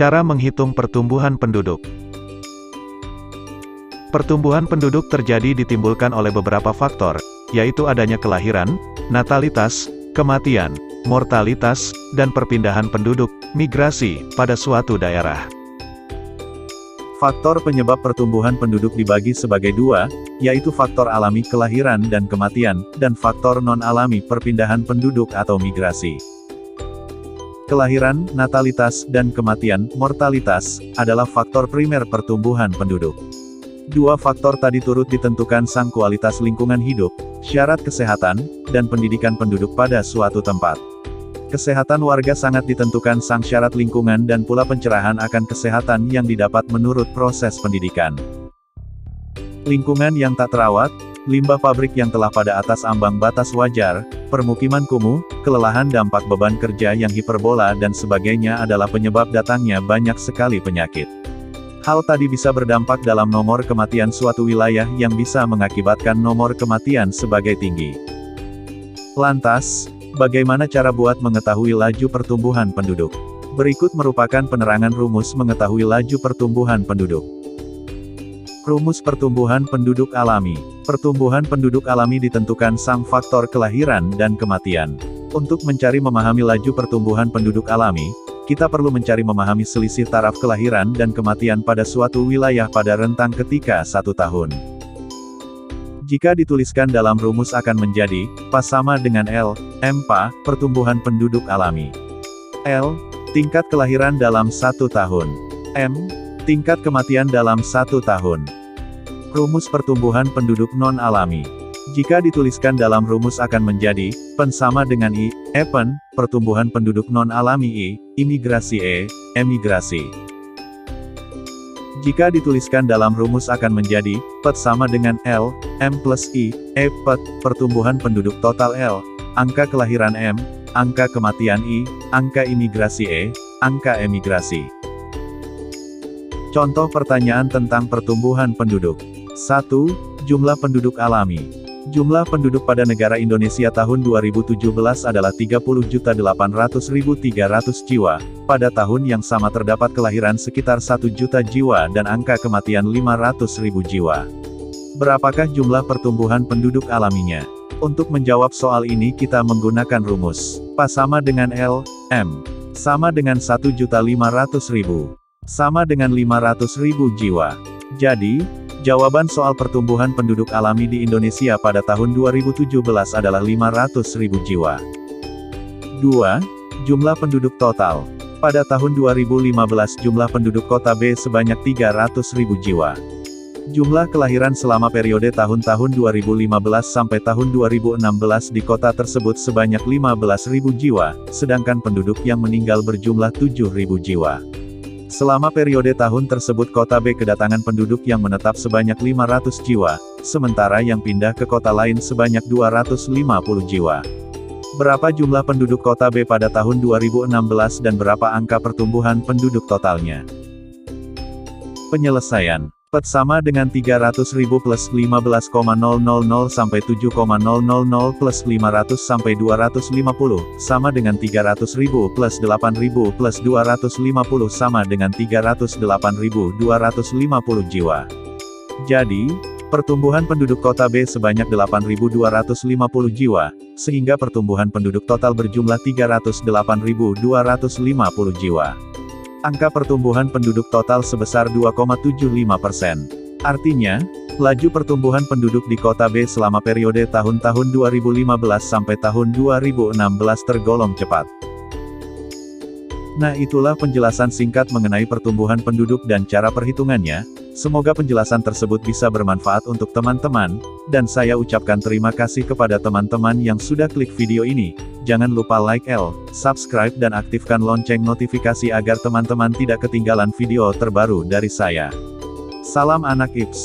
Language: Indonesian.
Cara menghitung pertumbuhan penduduk. Pertumbuhan penduduk terjadi ditimbulkan oleh beberapa faktor, yaitu adanya kelahiran, natalitas, kematian, mortalitas, dan perpindahan penduduk, migrasi, pada suatu daerah. Faktor penyebab pertumbuhan penduduk dibagi sebagai dua, yaitu faktor alami kelahiran dan kematian, dan faktor non-alami perpindahan penduduk atau migrasi. Kelahiran, natalitas, dan kematian, mortalitas, adalah faktor primer pertumbuhan penduduk. Dua faktor tadi turut ditentukan sang kualitas lingkungan hidup, syarat kesehatan, dan pendidikan penduduk pada suatu tempat. Kesehatan warga sangat ditentukan sang syarat lingkungan dan pula pencerahan akan kesehatan yang didapat menurut proses pendidikan. Lingkungan yang tak terawat, limbah pabrik yang telah pada atas ambang batas wajar, permukiman kumuh, kelelahan dampak beban kerja yang hiperbola dan sebagainya adalah penyebab datangnya banyak sekali penyakit. Hal tadi bisa berdampak dalam nomor kematian suatu wilayah yang bisa mengakibatkan nomor kematian sebagai tinggi. Lantas, bagaimana cara buat mengetahui laju pertumbuhan penduduk? Berikut merupakan penerangan rumus mengetahui laju pertumbuhan penduduk. Rumus pertumbuhan penduduk alami. Pertumbuhan penduduk alami ditentukan sang faktor kelahiran dan kematian. Untuk mencari memahami laju pertumbuhan penduduk alami, kita perlu mencari memahami selisih taraf kelahiran dan kematian pada suatu wilayah pada rentang ketika 1 tahun. Jika dituliskan dalam rumus akan menjadi, PA sama dengan L, M PA, pertumbuhan penduduk alami. L, tingkat kelahiran dalam 1 tahun. M, tingkat kematian dalam 1 tahun. Rumus pertumbuhan penduduk non-alami. Jika dituliskan dalam rumus akan menjadi, PEN sama dengan I, EPEN, pertumbuhan penduduk non-alami I, imigrasi E, emigrasi. Jika dituliskan dalam rumus akan menjadi, PET sama dengan L, M plus I, E PET, pertumbuhan penduduk total L, angka kelahiran M, angka kematian I, angka imigrasi E, angka emigrasi. Contoh pertanyaan tentang pertumbuhan penduduk. 1. Jumlah penduduk alami. Jumlah penduduk pada negara Indonesia tahun 2017 adalah 30.800.300 jiwa. Pada tahun yang sama terdapat kelahiran sekitar 1 juta jiwa dan angka kematian 500.000 jiwa. Berapakah jumlah pertumbuhan penduduk alaminya? Untuk menjawab soal ini kita menggunakan rumus. PA sama dengan L, M. Sama dengan 1.500.000. Sama dengan 500.000 jiwa. Jadi, jawaban soal pertumbuhan penduduk alami di Indonesia pada tahun 2017 adalah 500.000 jiwa. 2. Jumlah penduduk total. Pada tahun 2015 jumlah penduduk kota B sebanyak 300.000 jiwa. Jumlah kelahiran selama periode tahun-tahun 2015 sampai tahun 2016 di kota tersebut sebanyak 15.000 jiwa, sedangkan penduduk yang meninggal berjumlah 7.000 jiwa. Selama periode tahun tersebut kota B kedatangan penduduk yang menetap sebanyak 500 jiwa, sementara yang pindah ke kota lain sebanyak 250 jiwa. Berapa jumlah penduduk kota B pada tahun 2016 dan berapa angka pertumbuhan penduduk totalnya? Penyelesaian. PET sama dengan 300.000 plus 15,000 sampai 7,000 plus 500 sampai 250, sama dengan 300.000 plus 8.000 plus 250 sama dengan 308.250 jiwa. Jadi, pertumbuhan penduduk kota B sebanyak 8.250 jiwa, sehingga pertumbuhan penduduk total berjumlah 308.250 jiwa. Angka pertumbuhan penduduk total sebesar 2,75%. Artinya, laju pertumbuhan penduduk di kota B selama periode tahun-tahun 2015 sampai tahun 2016 tergolong cepat. Nah, itulah penjelasan singkat mengenai pertumbuhan penduduk dan cara perhitungannya. Semoga penjelasan tersebut bisa bermanfaat untuk teman-teman, dan saya ucapkan terima kasih kepada teman-teman yang sudah klik video ini. Jangan lupa like, subscribe dan aktifkan lonceng notifikasi agar teman-teman tidak ketinggalan video terbaru dari saya. Salam anak IPS.